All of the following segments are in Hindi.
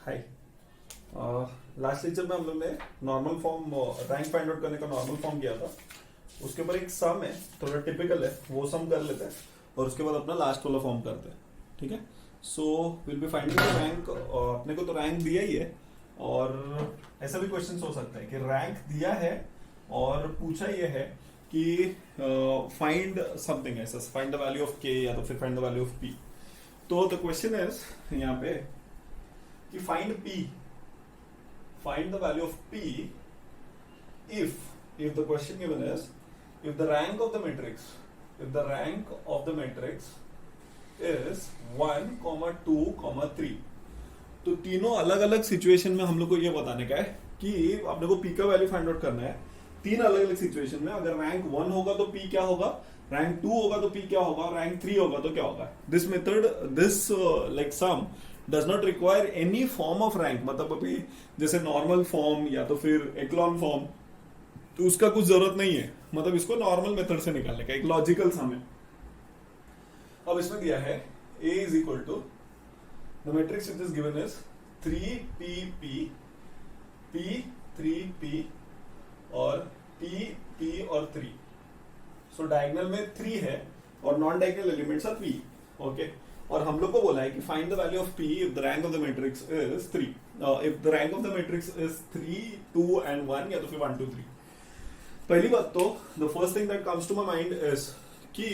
हाय। लास्ट लेक्चर में हम लोग ने normal form rank find out करने का नॉर्मल फॉर्म किया था। उसके ऊपर एक सम है, थोड़ा टिपिकल है, वो सम कर लेते हैं और उसके बाद अपना लास्ट वाला फॉर्म करते हैं। ठीक है, so will be finding the rank. अपने को तो रैंक दिया ही है और ऐसा भी क्वेश्चन हो सकता है कि रैंक दिया है और पूछा ये है कि फाइंड समथिंग ऐसा, फाइंड द वैल्यू ऑफ के या तो फिर find the value of P. तो द क्वेश्चन इज यहाँ पे कि find the value of p if the question given is if the rank of the matrix is 1, 2, 3। तो तीनों अलग अलग सिचुएशन में हम लोग को ये बताने का है कि अपने को p का वैल्यू फाइंड आउट करना है। तीन अलग अलग सिचुएशन में अगर रैंक 1 होगा तो p क्या होगा, रैंक 2 होगा तो p क्या होगा, रैंक 3 होगा तो क्या होगा। This method, this like some does not require any form of rank. मतलब अभी जैसे नॉर्मल फॉर्म या तो फिर एक्लॉन फॉर्म, तो उसका कुछ जरूरत नहीं है। मतलब इसको नॉर्मल मेथड से निकालने का एक लॉजिकल सम है। अब इसमें दिया है a is equal to the matrix which is given is 3p p 3p और p और 3। सो डायगोनल में 3 है और non diagonal elements are p। Okay, और हम लोग को बोला है कि find the value of p if the rank of the matrix is 3, if the rank of the matrix is 3, 2 and 1 या तो फिर 1, 2, 3। पहली बात तो the first thing that comes to my mind is कि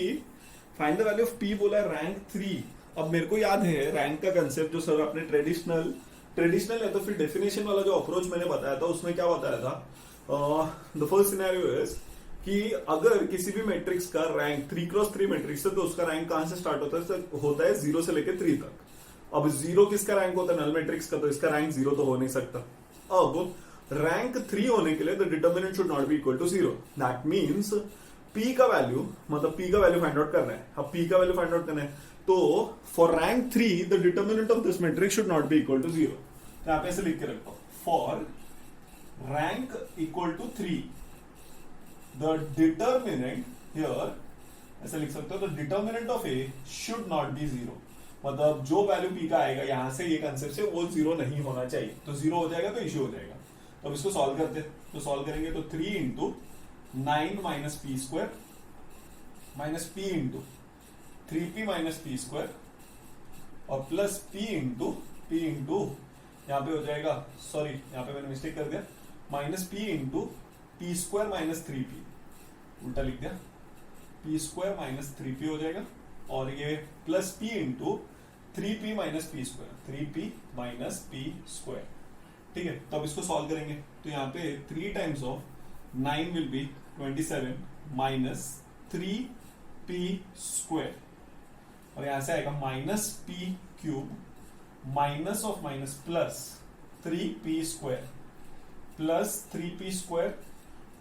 find the value of p बोला है रैंक 3। अब मेरे को याद है रैंक का कंसेप्ट जो सर आपने ट्रेडिशनल या तो फिर डेफिनेशन वाला जो अप्रोच मैंने बताया था उसमें क्या बताया था। द फर्स्ट सिनेरियो इज कि अगर किसी भी मैट्रिक्स का रैंक 3x3 मैट्रिक्स है तो उसका रैंक कहां से स्टार्ट होता है 0 से लेकर 3 तक। अब 0 किसका रैंक होता है, नल मैट्रिक्स का, तो इसका रैंक 0 तो हो नहीं सकता। अब रैंक 3 होने के लिए the determinant should not be equal to 0। That means p का वैल्यू, मतलब p का वैल्यू फाइंड आउट करना है। अब p का वैल्यू फाइंड आउट करना है तो for rank 3 the determinant of this matrix should not be equal to 0। यहां पे ऐसे लिख के रखो, for rank equal to 3 the determinant here, ऐसे लिख सकते हो, the determinant of a should not be 0। मतलब जो वैल्यू p का आएगा यहां से ये कंसेप्ट से वो 0 नहीं होना चाहिए। तो 0 हो जाएगा तो इश्यू हो जाएगा। तो अब इसको सॉल्व करते हैं, तो सॉल्व करेंगे तो 3 into 9 minus P square minus p into 3p minus P square और प्लस p इंटू यहाँ पे हो जाएगा, सॉरी यहाँ पे मैंने मिस्टेक कर दिया, minus p into P square minus 3p, उल्टा लिख दिया, पी स्क्वायर माइनस 3p हो जाएगा और ये plus p into 3p minus P square, 3p minus P square. ठीक है, तो अब इसको सॉल्व करेंगे तो यहाँ पे 3 times of 9 will be 27 minus 3p square और यहां से आएगा minus p cube minus of minus plus 3p square plus 3p square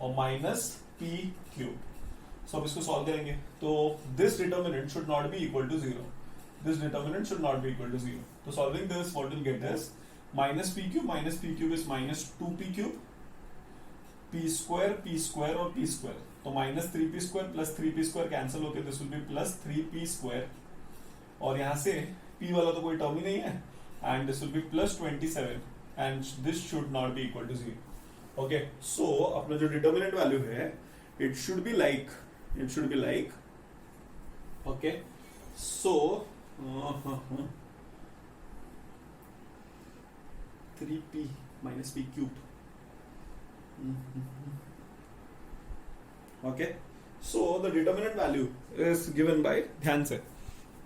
और माइनस p क्यूब। सो अब इसको सॉल्व करेंगे तो this determinant should not be equal to 0, this determinant should not be equal to 0। तो solving this what will get is minus p cube is minus 2p cube, p square और p स्क्वायर, तो minus 3p square plus 3p square cancel होकर this will be plus 3p square और यहां से p वाला तो कोई टर्म ही नहीं है and this will be plus 27 and this should not be equal to 0। Okay, so अपना जो डिटर्मिनेंट वैल्यू है it should be like okay, so 3p minus p cube. Okay, so the determinant value is given by, ध्यान से,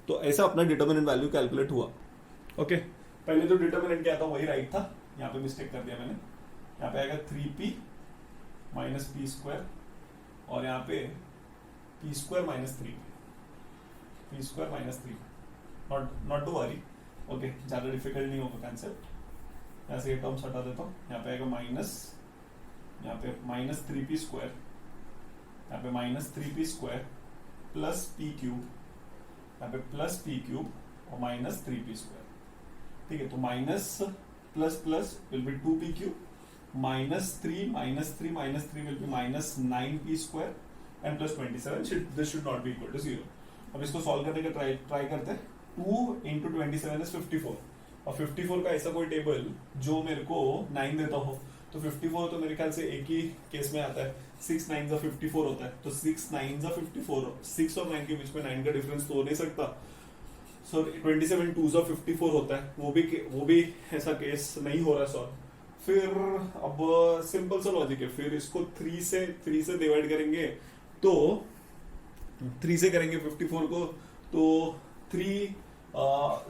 तो ऐसा अपना डिटर्मिनेंट वैल्यू कैलकुलेट हुआ। ओके, पहले जो डिटर्मिनेंट क्या था वही राइट था, यहाँ पे मिस्टेक कर दिया मैंने। यहाँ पे आएगा 3p माइनस पी स्क्वायर और यहाँ पे p square minus 3p, p square minus 3, not to worry. Okay, ज्यादा डिफिकल्ट नहीं होगा कंसेप्ट। यहाँ से ये टर्म्स हटा देता हूँ, यहाँ पे आएगा माइनस, यहाँ पे माइनस 3p स्क्वायर, यहाँ पे minus 3p square plus p cube, यहाँ पे प्लस p क्यूब और माइनस 3p स्क्वायर। ठीक है, तो minus plus plus will be 2p cube minus 3 will be minus 9p square and plus 27, this should not be equal to 0। अब इसको सॉल्व करने का ट्राई करते हैं। 2 into 27 is 54, और 54 का ऐसा कोई टेबल जो मेरे को 9 देता हो, तो 54 तो मेरे ख्याल से एक ही केस में आता है, 6 9 जा 54 होता है, तो 6 9 जा 54, 6 और 9 के बीच में 9 का डिफरेंस तो हो नहीं सकता। सो 27 2 जा 54 होता है, वो भी ऐसा केस नहीं हो रहा सॉल्व। फिर अब सिंपल सा लॉजिक है, फिर इसको 3 से डिवाइड करेंगे, तो 3 से करेंगे 54 को, तो 3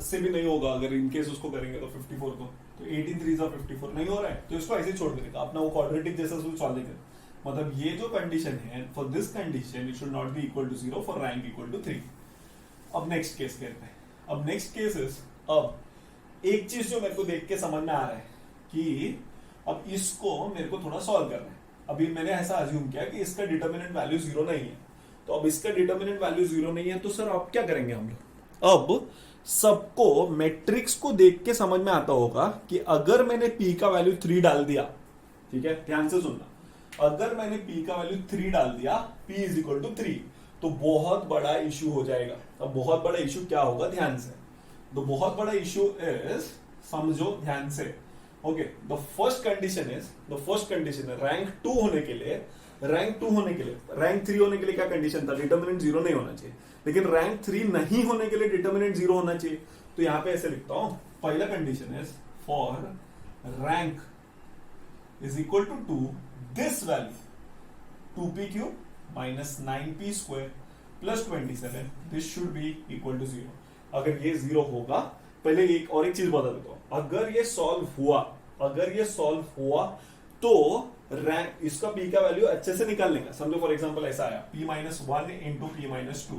से भी नहीं होगा अगर इनकेस उसको करेंगे तो 54 को, तो 18 3 जा 54 नहीं हो रहा है, तो इसको ऐसे छोड़ देगा, अपना वो क्वाड्रेटिक जैसा सॉल्व करेगा। मतलब ये जो कंडीशन है, for this condition it should not be equal to 0 for rank equal to 3। अब नेक्स्ट केस कहते हैं, अब नेक्स्ट केस इज, अब एक चीज जो मेरे को देख के समझ में आ रहा है कि अब इसको मेरे को थोड़ा सॉल्व करना है। अभी मैंने ऐसा अज्यूम किया कि इसका डिटर्मिनेंट वैल्यू 0 नहीं है, तो अब इसका डिटर्मिनेंट वैल्यू 0 नहीं है, तो सर अब क्या करेंगे हम लोग? अब सबको मैट्रिक्स को देख के समझ में आता होगा कि अगर मैंने p का वैल्यू 3 डाल दिया, ठीक है, ध्यान से सुनना, अगर मैंने p का वैल्यू 3 डाल दिया, p इज इक्वल टू 3, तो बहुत बड़ा इश्यू हो जाएगा। अब बहुत बड़ा इश्यू क्या होगा, ध्यान से, तो बहुत बड़ा इश्यू इज, समझो ध्यान से, ओके, द फर्स्ट कंडीशन है रैंक 2 होने के लिए, रैंक 3 होने के लिए क्या कंडीशन था, डिटर्मिनेंट 0 नहीं होना चाहिए, लेकिन रैंक 3 नहीं होने के लिए डिटर्मिनेंट 0 होना चाहिए। तो यहां पे ऐसे लिखता हूं, पहला condition is for rank is equal to 2, this value 2p³ minus 9p² plus 27, this should be equal to 0। अगर ये 0 होगा, पहले एक चीज बता देता हूं, अगर ये सॉल्व हुआ तो रैंक, इसका p का वैल्यू अच्छे से निकाल लेगा। समझो फॉर एग्जांपल ऐसा आया p minus 1 into p minus 2,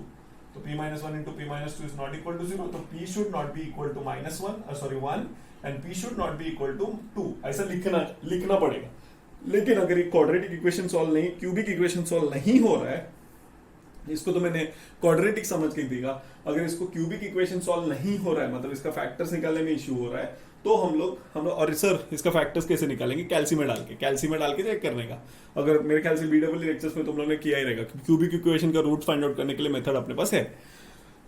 तो p minus 1 into p minus 2 is not equal to 0, तो p should not be equal to minus 1 and p should not be equal to 2, ऐसा लिखना पड़ेगा। लेकिन अगर एक क्वाड्रेटिक इक्वेशन सॉल्व नहीं, क्यूबिक इक्वेशन सॉल्व नहीं हो रहा है, इसको तो मैंने क्वाड्रेटिक समझ के दिया, अगर इसको क्यूबिक इक्वेशन सॉल्व नहीं हो रहा है, मतलब इसका फैक्टर्स निकालने में इश्यू हो रहा है, तो हम लोग और सर इसका फैक्टर्स कैसे निकालेंगे, कैल्सी में डाल के चेक करने का। अगर मेरे ख्याल से बीडब्ल्यू लेक्चर्स में तुम लोगों ने किया ही रहेगा, क्यूबिक इक्वेशन का रूट फाइंड आउट करने के लिए मेथड अपने पास है।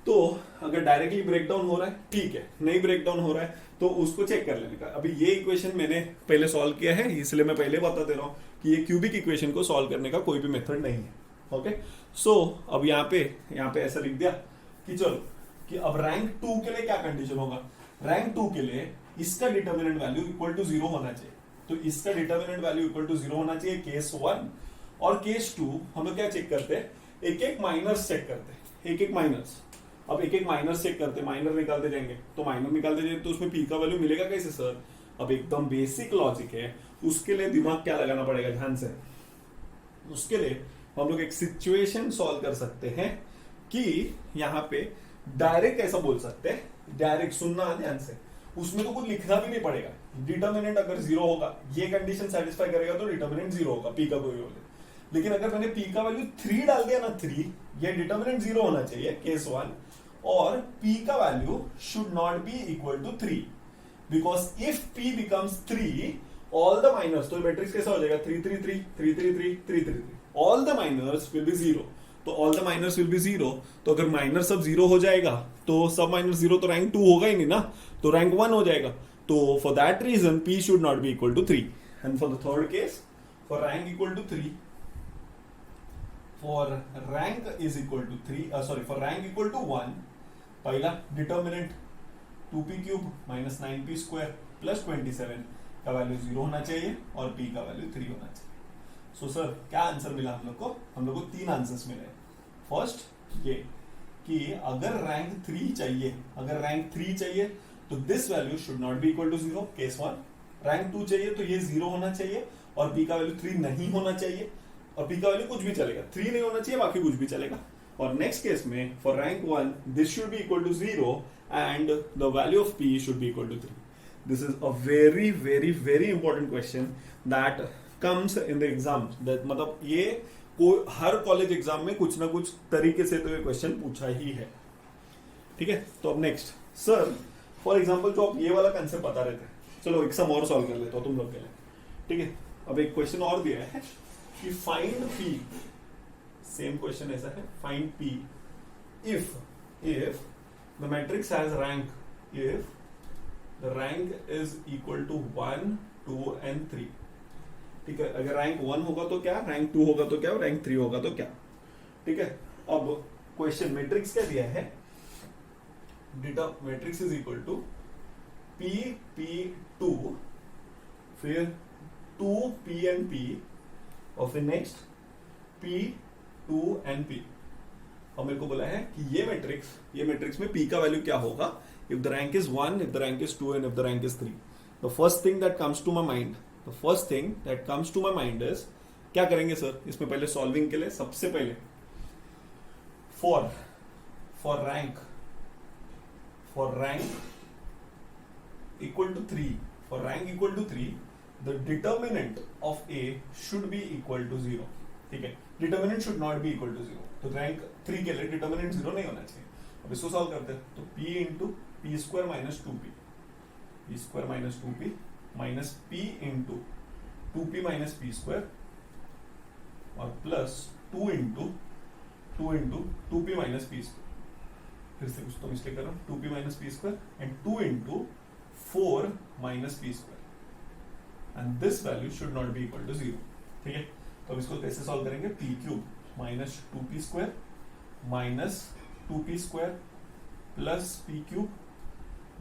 तो अगर डायरेक्टली ब्रेकडाउन हो रहा है ठीक है, नहीं ब्रेकडाउन हो रहा है तो उसको चेक कर लेने का। अभी ये इक्वेशन मैंने पहले सॉल्व किया है, इसलिए मैं पहले बता दे रहा हूँ कि ये क्यूबिक इक्वेशन को सॉल्व करने का कोई भी मेथड नहीं है। ओके, सो अब यहाँ पे ऐसा लिख दिया कि चलो कि अब रैंक 2 के लिए क्या कंडीशन होगा, रैंक 2 के लिए इसका डिटर्मिनेंट वैल्यू इक्वल टू 0 होना चाहिए, तो इसका डिटर्मिनेंट वैल्यू इक्वल टू 0 होना चाहिए केस 1। और केस 2 हम लोग क्या चेक करते हैं, एक माइनर्स चेक करते हैं, एक माइनर्स। अब एक माइनर्स चेक करते हैं, माइनर निकालते जाएंगे, तो माइनर निकालते जाएंगे तो उसमें p का वैल्यू मिलेगा कैसे सर। अब एकदम बेसिक लॉजिक है, उसके लिए दिमाग क्या लगाना पड़ेगा, ध्यान से। उसके लिए हम लोग एक सिचुएशन सॉल्व कर सकते हैं कि यहाँ पे डायरेक्ट ऐसा बोल सकते हैं, डायरेक्ट सुनना ध्यान से, उसमें तो कुछ लिखना भी नहीं पड़ेगा। डिटर्मिनेंट अगर 0 होगा, ये कंडीशन सेटिस्फाई करेगा तो डिटर्मिनेंट 0 होगा, p का कोई वैल्यू। लेकिन अगर मैंने p का वैल्यू 3 डाल दिया ना, 3, ये डिटर्मिनेंट 0 होना चाहिए केस 1, और p का value should not be equal to 3, because if p becomes 3 all the minors, तो मैट्रिक्स कैसा हो जाएगा 3 3 3 3 3 3 3 3 3, all the minors will be 0। तो all the minors will be 0, तो अगर माइनर सब 0 हो जाएगा तो सब माइनर 0, तो रैंक 2 होगा ही नहीं ना, तो रैंक 1 हो जाएगा। तो for that reason p should not be equal to 3। And for the third case, for rank equal to 3, for rank is equal to 3, sorry for rank equal to 1, पहला determinant 2p³ minus 9p² plus 27 का वैल्यू 0 होना चाहिए और p का वैल्यू 3 होना चाहिए। सो सर क्या आंसर मिला हम लोग को 3 आंसर्स मिले। फर्स्ट ये कि अगर रैंक 3 चाहिए, तो this value should not be equal to 0 case 1। Rank 2 चाहिए तो ये 0 होना चाहिए और p का वैल्यू 3 नहीं होना चाहिए, और p का वैल्यू कुछ भी चलेगा, 3 नहीं होना चाहिए, बाकी कुछ भी चलेगा। और नेक्स्ट केस में for rank 1 this should be equal to 0 and the value of p should be equal to 3। This is a very very very important question that comes in the exam. मतलब ये हर कॉलेज एग्जाम में कुछ ना कुछ तरीके से तो ये क्वेश्चन पूछा ही है। ठीक है, तो अब नेक्स्ट सर फॉर एग्जांपल जो आप ये वाला कंसेप्ट बता रहे थे, चलो एक सम और सॉल्व कर लेता हूं तुम लोग के लिए। ठीक है, अब एक क्वेश्चन और दिया है कि फाइंड p, सेम क्वेश्चन ऐसा है, find p if the matrix has rank, if the rank is equal to 1, 2 and 3। ठीक है, अगर रैंक 1 होगा तो क्या, रैंक 2 होगा तो क्या, रैंक 3 होगा तो क्या। ठीक है, अब क्वेश्चन मैट्रिक्स क्या दिया है, data matrix is equal to P P2 फिर 2 P and P और फिर नेक्स्ट P 2 and P। और मेरे को बोला है कि ये मैट्रिक्स में P का वैल्यू क्या होगा if the rank is 1, if the rank is 2 and if the rank is 3। the first thing that comes to my mind is क्या करेंगे सर इसमें पहले सॉल्विंग के लिए सबसे पहले for rank equal to 3, for rank equal to 3 the determinant of A should be equal to 0। ठीक है, determinant should not be equal to 0। तो रैंक 3 के लिए डिटर्मिनेंट 0 नहीं होना चाहिए। अब इसको सॉल्व करते हैं तो P into P square minus 2P, P square minus 2P minus P into 2P minus P square और plus 2 into 2P minus P square. फिर से कुछ तो मिस्टेक कर रहा हूँ, 2P minus P square and 2 into 4 minus P square and this value should not be equal to 0। ठीक है, तो अब इसको कैसे सॉल्व करेंगे, P cube minus 2P square minus 2P square plus P cube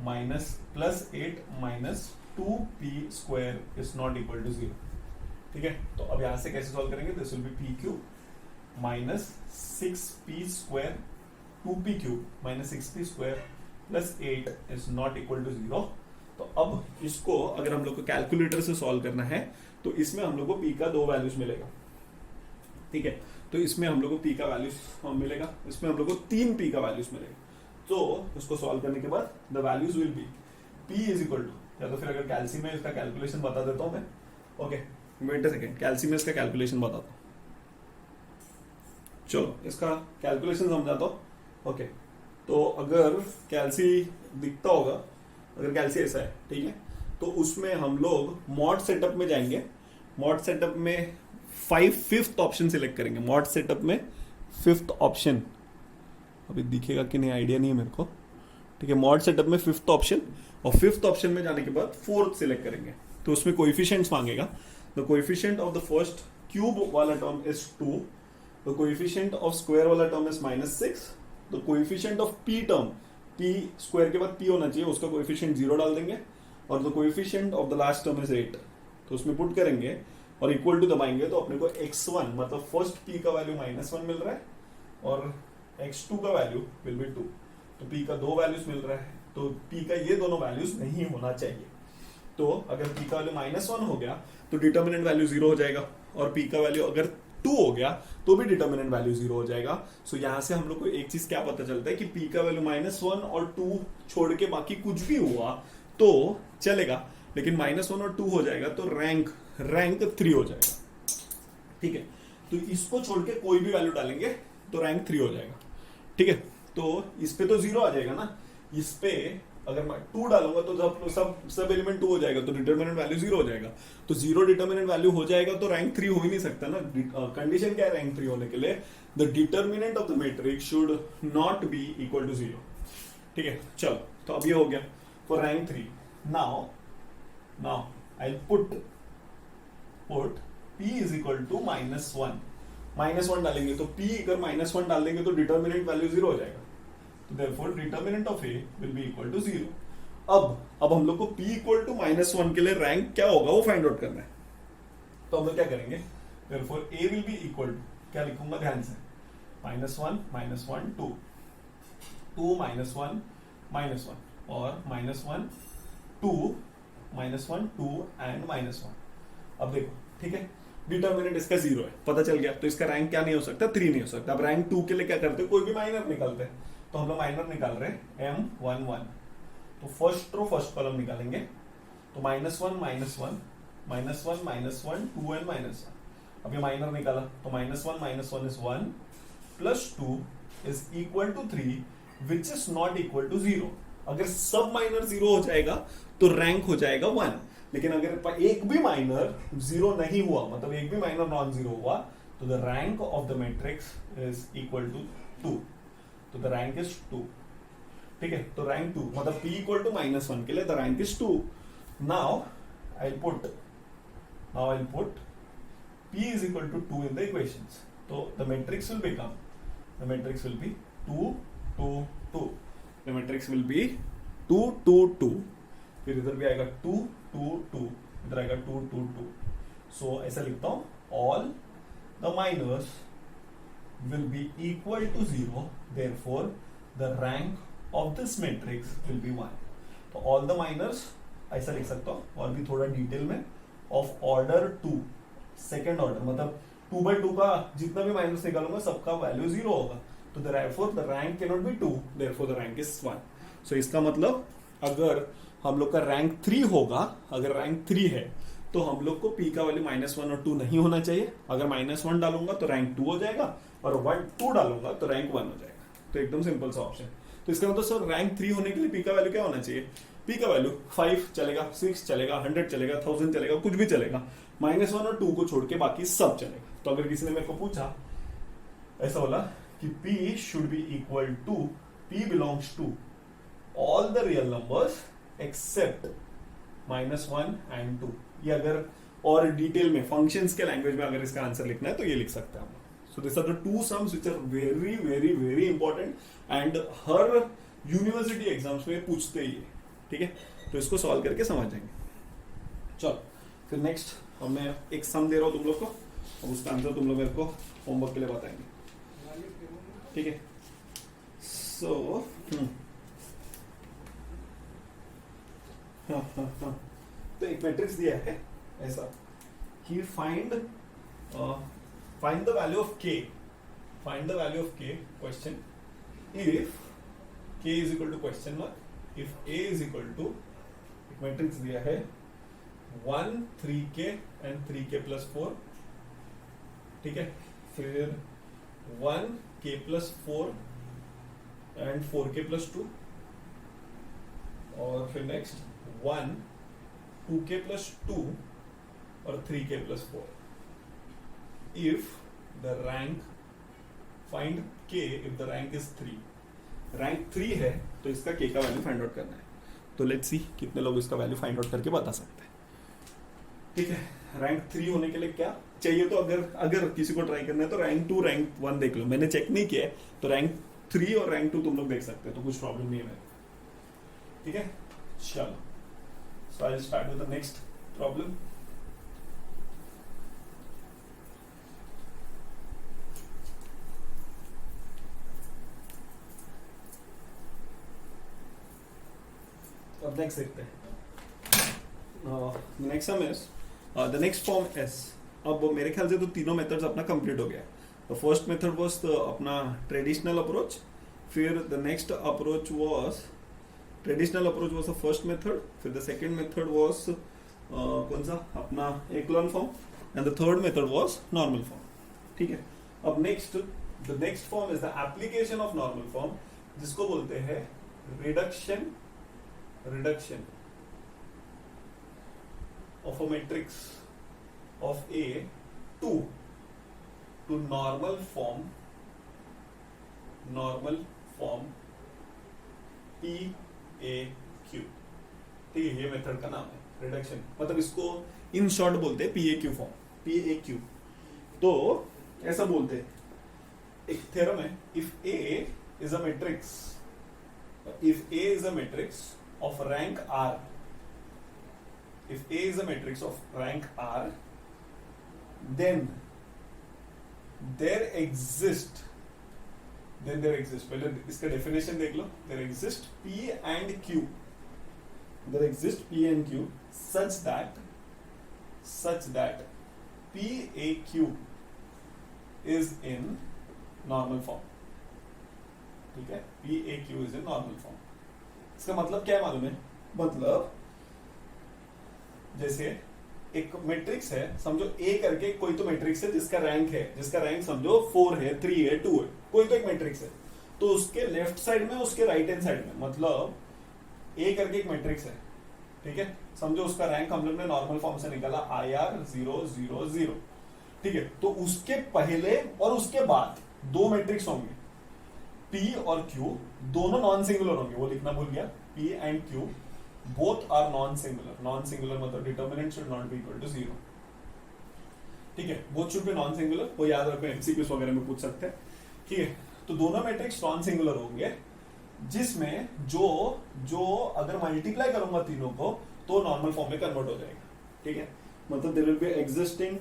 minus plus 8 minus 2P square is not equal to 0। ठीक है, तो अब यहां से कैसे सॉल्व करेंगे, this will be P cube minus 6P square 2P cube minus 6P square plus 8 is not equal to 0। तो अब इसको अगर हम लोग को कैलकुलेटर से सॉल्व करना है तो इसमें हम लोग को P का 2 वैल्यूज मिलेगा। ठीक है, तो इसमें हम लोग को P का वैल्यूज मिलेगा, इसमें हम लोग को 3 P का वैल्यूज मिलेगा। तो उसको सॉल्व करने के बाद the values will be P is equal to, या तो फिर अगर कैल्सी में इसका कैलकुलेशन बता देता हूं मैं। ओके वेट अ सेकेंड, कैल्सी में इसका कैलकुलेशन बताता हूं, चलो इसका कैलकुलेशन समझाता हूं। ओके, तो अगर कैल्सी दिखता होगा, अगर कैल्सी ऐसा है, ठीक है, तो उसमें हम लोग मॉड सेटअप में जाएंगे, मॉड सेटअप में 5th ऑप्शन सिलेक्ट करेंगे, मॉड सेटअप में 5th ऑप्शन, अभी दिखेगा कि नहीं आइडिया नहीं है मेरे को। ठीक है, मॉड सेटअप में 5th ऑप्शन और 5th ऑप्शन में जाने के बाद 4th सिलेक्ट करेंगे, तो उसमें कोएफिशिएंट्स मांगेगा। The coefficient of the first cube वाला term is 2, the coefficient of square वाला term is -6, the coefficient of P term, P स्क्वायर के बाद P होना चाहिए, उसका कोएफिशिएंट 0 डाल देंगे और the coefficient of the last term is 8, तो उसमें पुट करेंगे और इक्वल टू दबाएंगे तो अपने को x1 मतलब फर्स्ट P का वैल्यू -1 मिल रहा है और x2 का वैल्यू विल बी 2। तो P का 2 वैल्यूज मिल रहा है, तो P का ये दोनों वैल्यूज नहीं होना चाहिए। तो अगर P का वैल्यू -1 हो गया तो डिटर्मिनेंट वैल्यू 0 हो जाएगा और P का वैल्यू अगर 2 हो गया तो भी डिटर्मिनेंट वैल्यू 0 हो जाएगा। सो यहां से हम लोग को एक चीज क्या पता चलता है कि P का वैल्यू -1 और 2 छोड़ के बाकी कुछ भी हुआ तो चलेगा, लेकिन -1 और 2 हो जाएगा तो रैंक 3 हो जाएगा। ठीक है, तो इसको छोड़ के कोई भी वैल्यू डालेंगे तो रैंक 3 हो जाएगा। ठीक है, तो इस पे तो 0 आ जाएगा ना, इस पे अगर मैं 2 डालूंगा तो सब एलिमेंट 2 हो जाएगा, तो डिटर्मिनेंट वैल्यू 0 हो जाएगा। तो 0 डिटर्मिनेंट वैल्यू हो जाएगा तो रैंक 3 हो ही नहीं सकता ना। कंडीशन क्या है रैंक 3 होने के लिए, the determinant of the matrix should not be equal to 0। ठीक है, चलो तो अब ये हो गया for rank 3। Now I put P is equal to -1 डालेंगे तो P अगर -1 डाल देंगे तो डिटर्मिनेंट वैल्यू 0 हो जाएगा, तो therefore determinant of A will be equal to 0। अब हम लोग को P इक्वल टू -1 के लिए रैंक क्या होगा वो फाइंड आउट करना है। तो हम लोग क्या करेंगे, therefore A will be equal to, क्या लिखूंगा ध्यान से, -1 -1 2 -1 और -1 2 -1 2 एंड -1। अब देखो, ठीक है, डिटर्मिनेंट इसका 0 है, पता चल गया, तो इसका रैंक क्या नहीं हो सकता, 3 नहीं हो सकता। अब रैंक 2 के लिए क्या करते हैं, कोई भी माइनर निकालते हैं, तो हम लोग माइनर निकाल रहे हैं M11, तो फर्स्ट रो फर्स्ट कॉलम निकालेंगे, तो -1 2 एंड -1। अब ये माइनर निकाला तो -1 is 1 plus 2 is equal to 3 which is not equal to 0। अगर सब माइनर 0 हो जाएगा तो रैंक हो जाएगा 1, लेकिन अगर एक भी माइनर 0 नहीं हुआ, मतलब एक भी माइनर नॉन 0 हुआ, तो the rank of the matrix is equal to 2, तो द रैंक इज 2। ठीक है, तो रैंक 2 मतलब p इक्वल टू -1 के लिए the rank is 2. Now I put p is equal to 2 in the equations. So the matrix will become, the matrix will be 2 2 2. The matrix will be 2 2 2. फिर इधर भी आएगा 2 2 2, इधर आएगा 2 2 2. So ऐसा लिखता हूँ, all the minors will be equal to 0. Therefore the rank of this matrix will be 1. तो all the minors ऐसा लिख सकता हूँ, और भी थोड़ा डिटेल में, of order 2, सेकेंड ऑर्डर, मतलब 2/2 का जितना भी माइनस निकालूंगा सबका वैल्यू 0 होगा. तो therefore the rank cannot be 2, therefore the rank is 1. So इसका मतलब अगर हम लोग का रैंक 3 होगा, अगर रैंक 3 है तो हम लोग को p का वैल्यू -1 और 2 नहीं होना चाहिए. अगर -1 डालूंगा तो रैंक 2 हो जाएगा, और 2 डालूंगा तो रैंक 1 हो जाएगा. तो एकदम सिंपल सा ऑप्शन. तो इसका मतलब सर रैंक 3 होने के लिए p का वैल्यू क्या होना चाहिए? p का वैल्यू 5 चलेगा, 6 चलेगा, 100 चलेगा, 1000 चलेगा, कुछ भी चलेगा. -1 और 2 को छोड़ के बाकी सब चलेगा. तो अगर किसी ने मेरे को पूछा, ऐसा बोला कि p should be equal to, p belongs to all the real numbers except -1 and 2. ये अगर और डिटेल में फंक्शंस के लैंग्वेज में अगर इसका आंसर लिखना है तो ये लिख सकते हैं हम. So this are the 2 sums which are very very very important and हर यूनिवर्सिटी एग्जाम्स में पूछते ही है. ठीक है, तो इसको सॉल्व करके समझ जाएंगे. चलो फिर नेक्स्ट, अब मैं एक सम दे रहा हूं तुम लोग को, अब उसका आंसर तुम लोग मेरे को होमवर्क के लिए बताएंगे. ठीक है, सो तो एक मैट्रिक्स दिया है ऐसा कि find the value of k, question if k is equal to question mark, if a is equal to, एक मैट्रिक्स दिया है 1 3k and 3k plus 4. ठीक है, फिर 1k plus 4 and 4k plus 2, और फिर नेक्स्ट 1 2k plus 2 और 3k plus 4. if the rank, find k if the rank is 3. Rank 3 है तो इसका k का वैल्यू फाइंड आउट करना है. तो लेट्स सी कितने लोग इसका वैल्यू फाइंड आउट करके बता सकते हैं. ठीक है, रैंक 3 होने के लिए क्या चाहिए? तो अगर किसी को ट्राई करना है तो रैंक 2 रैंक 1 देख लो. मैंने चेक नहीं किया है, तो रैंक 3 और रैंक 2 तुम लोग देख सकते हो, तो कुछ प्रॉब्लम नहीं है. ठीक है, चलो, so I will start with the next problem. अब नेक्स्ट देखते हैं. Next sum is the next form S. अब मेरे ख्याल से तो तीनों मेथड्स अपना कंप्लीट हो गया. द फर्स्ट मेथड वाज अपना ट्रेडिशनल अप्रोच, फिर the next approach was traditional approach was the first method, फिर द सेकंड मेथड वाज कौन सा अपना echelon form, and the third method was normal form. ठीक है, अब the next form is the application of normal form, जिसको बोलते हैं reduction of a matrix of A to normal form PAQ. ठीक है, ये मेथड का नाम है रिडक्शन, मतलब इसको इन शॉर्ट बोलते हैं PAQ फॉर्म, PAQ. तो ऐसा बोलते हैं, एक थ्योरम है, if A is a matrix of rank R, if A is a matrix of rank R, then there exists, पहले इसका डेफिनेशन देख लो. there exists P and Q such that PAQ is in normal form. ठीक है, PAQ is in normal form. इसका मतलब क्या मालूम है? मतलब जैसे एक मैट्रिक्स है, समझो A करके कोई तो मैट्रिक्स है जिसका रैंक समझो 4 है, 3 है, 2 है, कोई तो एक मैट्रिक्स है. तो उसके लेफ्ट साइड में, उसके राइट हैंड साइड में, मतलब A करके एक मैट्रिक्स है. ठीक है, समझो उसका रैंक हम लोग ने नॉर्मल फॉर्म से निकाला IR 0 0 0. ठीक है, तो उसके पहले और उसके बाद दो मैट्रिक्स होंगे, P और Q दोनों नॉन सिंगुलर होंगे, वो लिखना भूल गया, P and Q both are non singular. Non singular मतलब determinant should not be equal to 0, ठीक है, both should be non singular, वो याद रखो, एमसीक्यूज वगैरह में पूछ सकते हैं, ठीक है। तो दोनों मैट्रिक्स नॉन सिंगुलर होंगे, जिसमें जो अगर मल्टीप्लाई करूंगा तीनों को तो नॉर्मल फॉर्म में कन्वर्ट हो जाएगा, ठीक है। मतलब there will be existing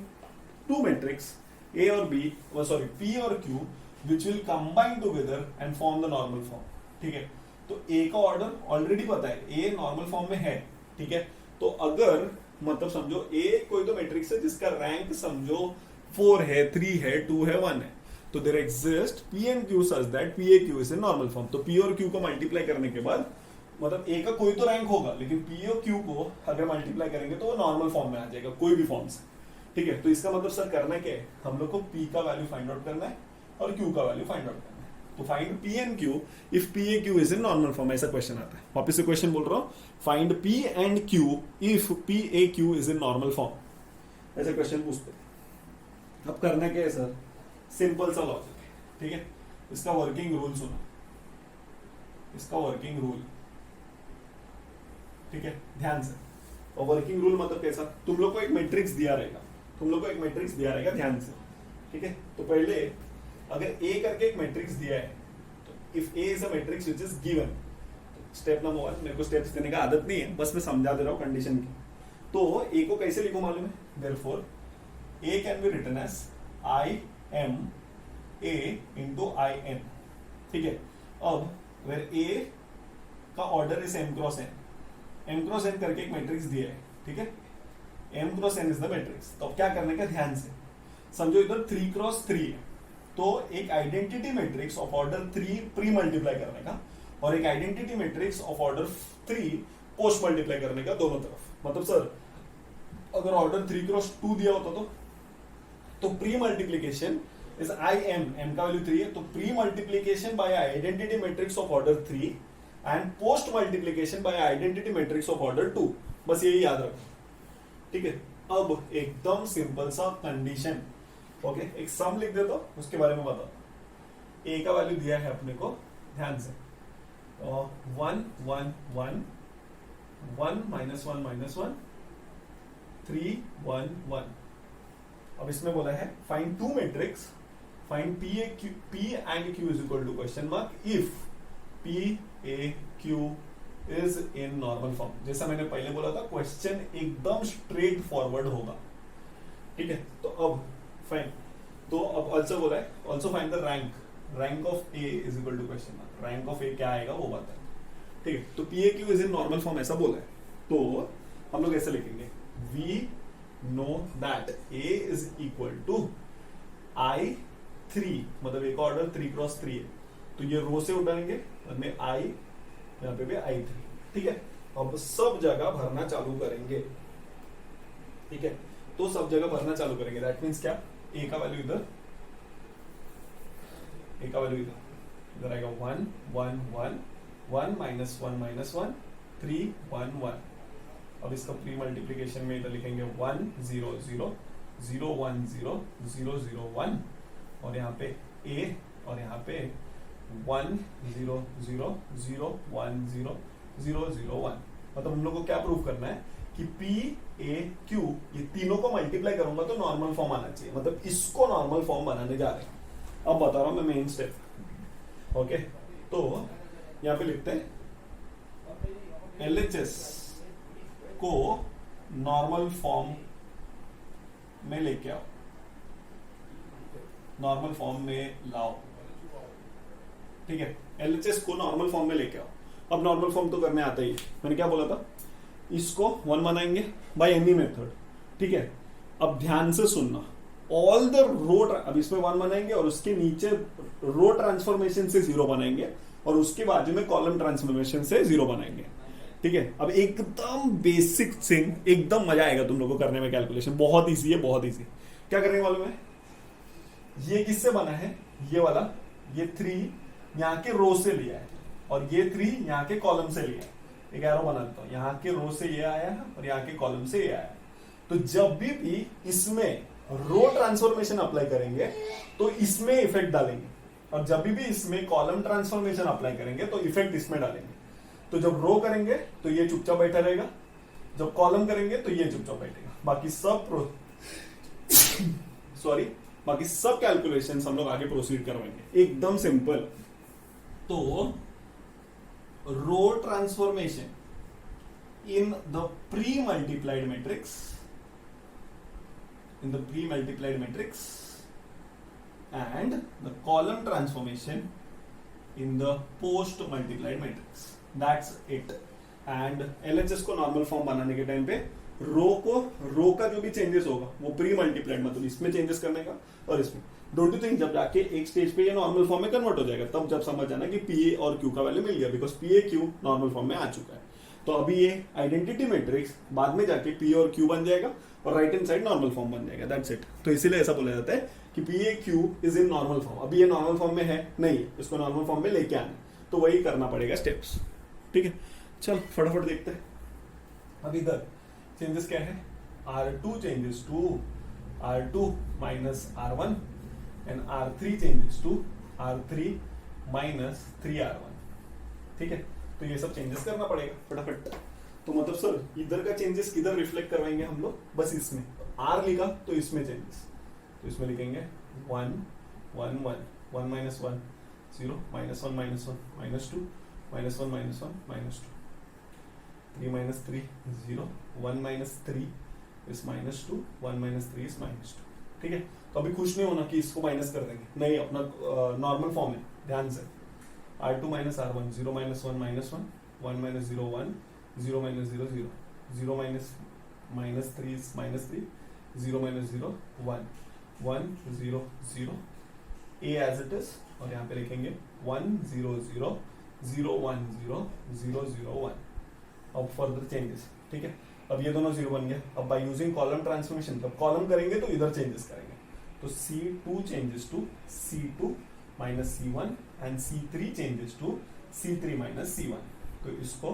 two matrix A और B, सॉरी P और Q which will combine together and form the normal form, ठीक है। तो A का ऑर्डर ऑलरेडी पता है, A नॉर्मल फॉर्म में है, ठीक है। तो अगर मतलब समझो A कोई तो मैट्रिक्स है जिसका रैंक समझो 4 है, 3 है, 2 है, 1 है, तो there exist P and Q such that P A Q is in normal form. तो P और Q को मल्टीप्लाई करने के बाद मतलब A का कोई तो रैंक होगा, लेकिन P और Q को अगर मल्टीप्लाई करेंगे तो वो नॉर्मल फॉर्म में आ जाएगा, कोई भी फॉर्म से, ठीक है। तो इसका मतलब सर करना क्या है, हम लोग को P का वैल्यू फाइंड आउट करना है और Q का वैल्यू फाइंड आउट करना है। तो find P and Q if P A Q is in normal form, ऐसा क्वेश्चन आता है। वापस से क्वेश्चन बोल रहा हूं, find P and Q if P A Q is in normal form, ऐसा क्वेश्चन पूछते हैं। अब करना क्या है सर, सिंपल सा लॉजिक है, ठीक है। इसका वर्किंग रूल सुनो, इसका वर्किंग रूल, ठीक है, ध्यान से। और वर्किंग रूल मतलब कैसा, तुम लोग को एक मैट्रिक्स दिया रहेगा, ध्यान से, ठीक है। तो पहले अगर A करके एक मैट्रिक्स दिया है, तो if A is a matrix which is given, step number 1, मेरे को स्टेप्स देने का आदत नहीं है, बस मैं समझा दे रहा हूं कंडीशन की। तो A को कैसे लिखो मालूम है, therefore A can be written as IM A into IN, ठीक है। अब वेयर A का order is M cross n करके एक मैट्रिक्स दिया है, ठीक है, M cross n is the matrix. तो अब क्या करने का, ध्यान से समझो, इधर 3 क्रॉस 3 है, तो एक identity matrix of order 3 pre multiply करने का और एक identity matrix of order 3 post multiply करने का, दोनों तरफ। मतलब सर अगर ऑर्डर 3 क्रॉस 2 दिया होता तो प्री मल्टीप्लीकेशन इज m का वैल्यू 3 है, तो pre multiplication bye identity matrix of order 3 and post multiplication bye identity matrix of order 2, बस यही याद रखो, ठीक है। अब एकदम सिंपल सा कंडीशन, ओके, एक सम लिख देता हूं, उसके बारे में बताओ। A का वैल्यू दिया है अपने को, ध्यान से, 1 1 1 1 -1 -1 3 1 1। अब इसमें बोला है find two matrix, find P and Q is equal to question mark if P A Q is in normal form. जैसा मैंने पहले बोला था, क्वेश्चन एकदम स्ट्रेट फॉरवर्ड होगा, ठीक है। तो अब फाइन, तो अब ऑल्सो बोला है, also find the rank of A is equal to question mark, rank of A क्या आएगा वो बता, ठीक है। तो P A Q is in normal form ऐसा बोला है, तो हम लोग ऐसे लिखेंगे, we know that A is equal to I3, मतलब एक ऑर्डर 3 क्रॉस 3 है, तो ये रो से उठाएंगे, में I, यहाँ पे भी I3, ठीक है। अब सब जगह भरना चालू करेंगे, ठीक है। तो सब जगह भरना चालू करेंगे, दैट मीन्स क्या, A का वैल्यू इधर, इधर आएगा 1 1 1 1 -1 -1 3 1 1। अब इसका प्री मल्टीप्लीकेशन में इधर लिखेंगे 1 0 0 0 1 0 0 0 1, और यहाँ पे A और यहाँ पे 1 0 0 0 1 0 0 0 1। मतलब हम लोग को क्या प्रूव करना है कि P A Q ये तीनों को मल्टीप्लाई करूंगा तो नॉर्मल फॉर्म आना चाहिए, मतलब इसको नॉर्मल फॉर्म बनाने जा रहे हैं। अब बता रहा हूं मैं मेन स्टेप, ओके। तो यहां पे लिखते हैं LHS को नॉर्मल फॉर्म में लेके आओ, नॉर्मल फॉर्म में लाओ, ठीक है। LHS को नॉर्मल फॉर्म में लेके आओ। अब नॉर्मल फॉर्म तो करने आता ही है, मैंने क्या बोला था, इसको 1 बनाएंगे बाय एनी मेथड, ठीक है। अब ध्यान से सुनना, ऑल द रो, अब इसमें 1 बनाएंगे और उसके नीचे रो ट्रांसफॉर्मेशन से 0 बनाएंगे और उसके बाजू में कॉलम ट्रांसफॉर्मेशन से 0 बनाएंगे, ठीक है। अब एकदम बेसिक थिंग, एकदम मजा आएगा तुम लोगों को करने में, कैलकुलेशन बहुत इजी है, बहुत इजी। क्या करने वालों में, ये किससे बना है, ये वाला, ये 3 यहाँ के रो से लिया है और ये 3 यहाँ के कॉलम से लिया है। एक एरो बना देता हूं, यहाँ के रो से ये आया है और यहाँ के कॉलम से ये आया है। तो जब भी इसमें रो ट्रांसफॉर्मेशन अप्लाई करेंगे तो इसमें इफेक्ट डालेंगे। और जब भी इसमें कॉलम ट्रांसफॉर्मेशन अप्लाई करेंगे तो इफेक्ट इसमें डालेंगे। तो जब रो करेंगे तो ये चुपचाप बैठा रहेगा, जब कॉलम करेंगे तो ये चुपचाप बैठेगा। बाकी सब बाकी सब कैलकुलेशन हम लोग आगे प्रोसीड करवाएंगे, एकदम सिंपल। तो रो transformation in the pre-multiplied matrix and the column transformation in the post-multiplied matrix. That's it. And LHS को नॉर्मल फॉर्म बनाने के टाइम पे रो का जो भी चेंजेस होगा वो प्री मल्टीप्लाइड, मतलब इसमें चेंजेस करने का और इसमें डोंट यू थिंक जब जाके एक स्टेज पे ये नॉर्मल फॉर्म में कन्वर्ट हो जाएगा तब जब समझ आना कि पीए और क्यू का वैल्यू मिल गया, because PA Q normal form में आ चुका है। तो अभी ये आइडेंटिटी मैट्रिक्स बाद में जाके पी और क्यू बन जाएगा और right hand side normal form बन जाएगा। That's it. तो इसीलिए ऐसा बोला जाता है कि P A Q is in normal form. अभी ये नॉर्मल फॉर्म में है नहीं, इसको नॉर्मल फॉर्म में लेके आना, तो वही करना पड़ेगा स्टेप्स। ठीक है, चल फटाफट देखते हैं। अब इधर चेंजेस क्या है, R2 changes to R2 minus R1 and R3 changes to R3 minus 3R1। ठीक है, तो ये सब चेंजेस करना पड़ेगा फटाफट। तो मतलब सर इधर का चेंजेस किधर रिफ्लेक्ट करवाएंगे हम लोग, बस इसमें R लिखा तो इसमें चेंजेस, तो इसमें लिखेंगे 1 1 1 1 minus 1 0 minus 1 minus 1 minus 2 minus 1 minus 1 minus 2 3 minus 3 0 1 minus 3 इस माइनस 2 1 माइनस 3 इस माइनस 2। ठीक है, तो अभी खुश नहीं होना कि इसको माइनस कर देंगे, नहीं, अपना नॉर्मल फॉर्म है, ध्यान से। R2 minus R1 0 minus 1 minus 1 1 minus 0 1 0 minus 0 0 0 minus minus 3 इस minus 3 0 minus 0 1 1 0 0 A as it is, और यहाँ पे लिखेंगे 1 0 0 0 1 0 0 0 1। अब फर्दर चेंजेस। ठीक है, अब ये दोनों 0 बन गया। अब बाय यूजिंग कॉलम ट्रांसफॉर्मेशन, जब कॉलम करेंगे तो इधर चेंजेस करेंगे, तो C2 changes to C2 minus C1 and C3 changes to C3 minus C1। तो इसको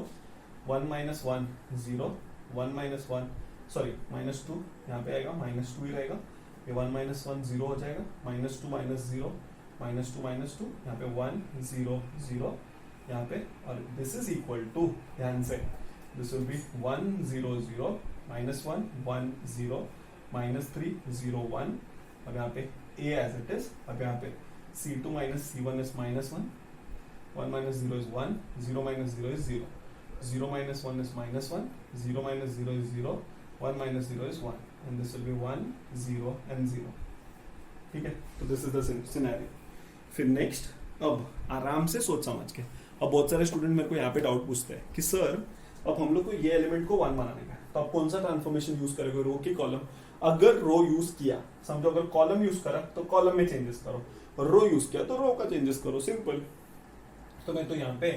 1 माइनस 1 0 1 माइनस 1 सॉरी माइनस 2 यहाँ पे आएगा, माइनस 2 ही रहेगा, ये 1 माइनस 1 0 हो जाएगा, माइनस 2 माइनस 0 माइनस 2 माइनस 2, यहाँ पे 1 0 0 यहाँ पे, और दिस इज इक्वल टू, ध्यान से, this will B 1 0 0 minus 1 1 0 minus 3 0 1, और यहाँ पे A एज इट इज। अब यहाँ पे C2 minus C1 is minus 1, 1 minus 0 is 1, 0 minus 0 is 0, 0 minus 1 is minus 1, 0 minus 0 is 0, 1 minus 0 is 1, and this will be 1, 0 and 0. ठीक है, तो this is the scenario. फिर next, अब आराम से सोच समझ के, अब बहुत सारे स्टूडेंट मेरे को यहाँ पे डाउट पूछते हैं कि सर अब हम लोग को ये एलिमेंट को 1 बनाने का है, तो आप कौन सा ट्रांसफॉर्मेशन यूज करोगे, रो की कॉलम? अगर रो यूज किया, समझो अगर कॉलम यूज करा तो कॉलम में चेंजेस करो, रो यूज किया तो रो का चेंजेस करो, सिंपल। तो मैं तो यहाँ पे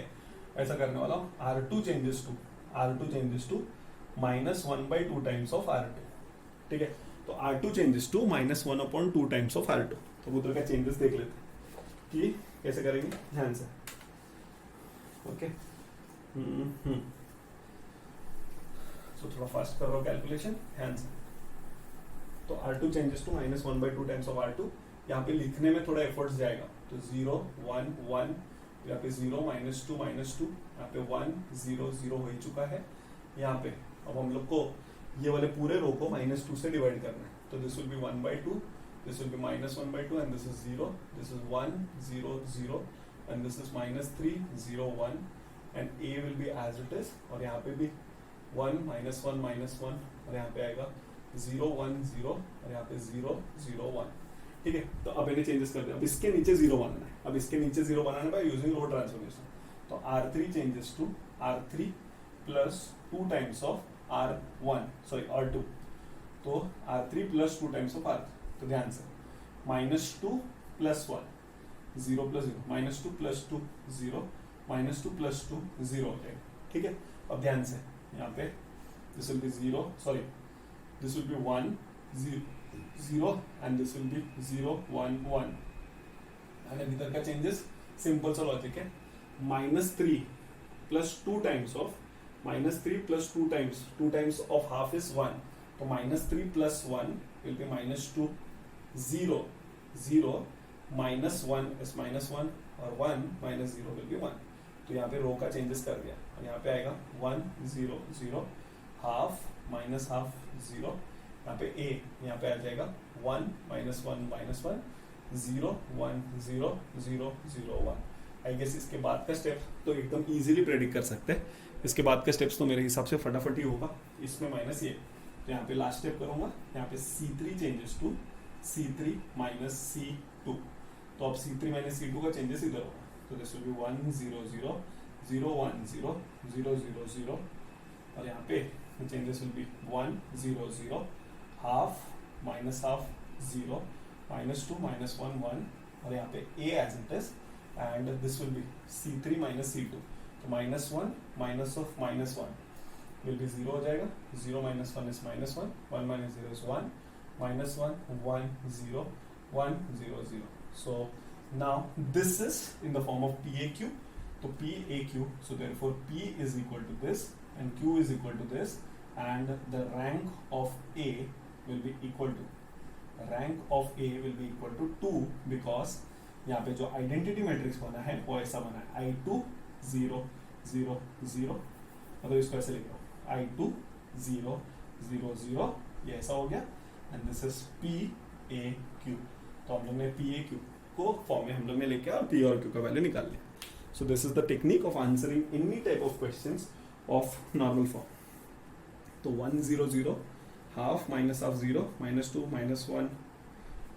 ऐसा करने वाला हूँ, R2 changes to minus 1/2 times of R2। ठीक है, तो R2 changes to minus 1/2 times of R2। तो उधर का चेंजेस देख लेते हैं कि कैसे करेंगे, ध्यान से। ओके, तो थोड़ा फास्ट कर रहा हूँ कैलकुलेशन, ध्यान से। तो R2 changes to minus 1/2 times of R2, यहाँ पे लिखने में थोड़ा एफर्ट्स जाएगा, तो 0 1 1, यहाँ पे 0 माइनस 2 माइनस 2, यहाँ पे 1 0 0 हो ही चुका है यहाँ पे। अब हम लोग को ये वाले पूरे रो को माइनस 2 से डिवाइड करना है, तो this will be 1/2, this will be minus 1/2, and this is 0, this is 1 0 0, and this is minus 3 0 1, and A will be as it is, और यहाँ पे भी 1 माइनस 1 माइनस 1, और यहाँ पे आएगा 0 1 0, और यहाँ पे 0 0 1। ठीक है, तो अब इन्हें चेंजेस कर दिया। अब इसके नीचे 0 बनाना है, अब इसके नीचे 0 बनाना है बाय यूजिंग रो ट्रांसफॉर्मेशन। तो R3 changes to R3 plus 2 times of R1 sorry R2, तो R3 plus 2 times of R3। तो ध्यान से, minus 2 plus 1 0 plus 0, minus 2 plus 2 0, minus 2 plus 2 0 हो जाएगा। ठीक है, अब ध्यान से यहाँ पे this will be 0 sorry this will B 1 0 and this will be 0 1 1, and इधर का चेंजेस सिंपल सा लॉजिक है, minus 3 plus 2 times of minus 3 plus 2 times of half is 1, तो minus 3 plus 1 will be minus 2 0 0 -1 is -1 और 1 - 0 will be 1. तो यहाँ पे रो का चेंजेस कर दिया और यहाँ पे आएगा 1 0 0 हाफ माइनस हाफ 0. यहाँ पे a यहाँ पे आ जाएगा 1 -1 -1 0 1 0 0 0 1. आई गेस इसके बाद का स्टेप तो एकदम इजीली प्रेडिक्ट कर सकते हैं. इसके बाद का स्टेप्स तो मेरे हिसाब से फटाफट ही होगा. इसमें माइनस ये, तो यहाँ पे लास्ट स्टेप करूंगा. यहाँ पे C3 changes to C3 minus C2. तो अब C3 माइनस C2 का चेंजेस इधर होगा. तो दिस विल बी 1 0 0 0 1 0 0 0 0 और यहाँ पे changes will be 1 0 0 half minus half 0 -2 -1 1 और यहाँ पे a as it is and this will be C3 minus C2. तो -1 minus of -1 will be 0 हो जाएगा. 0 minus 1 is -1 1 minus 0 is 1 -1 1 0 1 0 0. So now this is in the form of PAQ. तो PAQ, so therefore P is equal to this and Q is equal to this and the rank of A will be equal to two because यहाँ पे जो आइडेंटिटी मैट्रिक्स बना है वो ऐसा बना है I2 0 0 0. मतलब इसको ऐसे लिख लो I2 0 0 0 ये ऐसा हो गया एंड दिस इज PAQ. तो हम लोग ने PAQ को फॉर्म में हम लोग ने लेके और P और Q का वैल्यू निकाल लिया. So this is the technique of answering any type of questions of normal form. तो 1 0 0 half minus half 0 -2 -1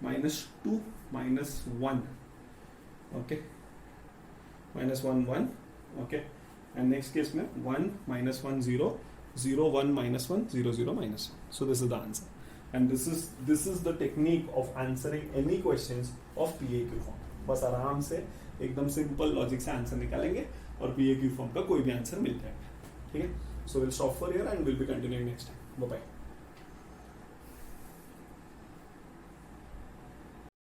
-2 -1 okay -1 1 okay and next case में 1 -1 0 0 1 -1 0 0 -1. So this is the answer and this is the technique of answering any questions of PAQ form. बस आराम से एकदम सिंपल लॉजिक से आंसर निकालेंगे और PAQ फॉर्म का कोई भी आंसर मिल जाएगा. ठीक है. So we'll stop for here and we'll be continuing next time. Bye bye.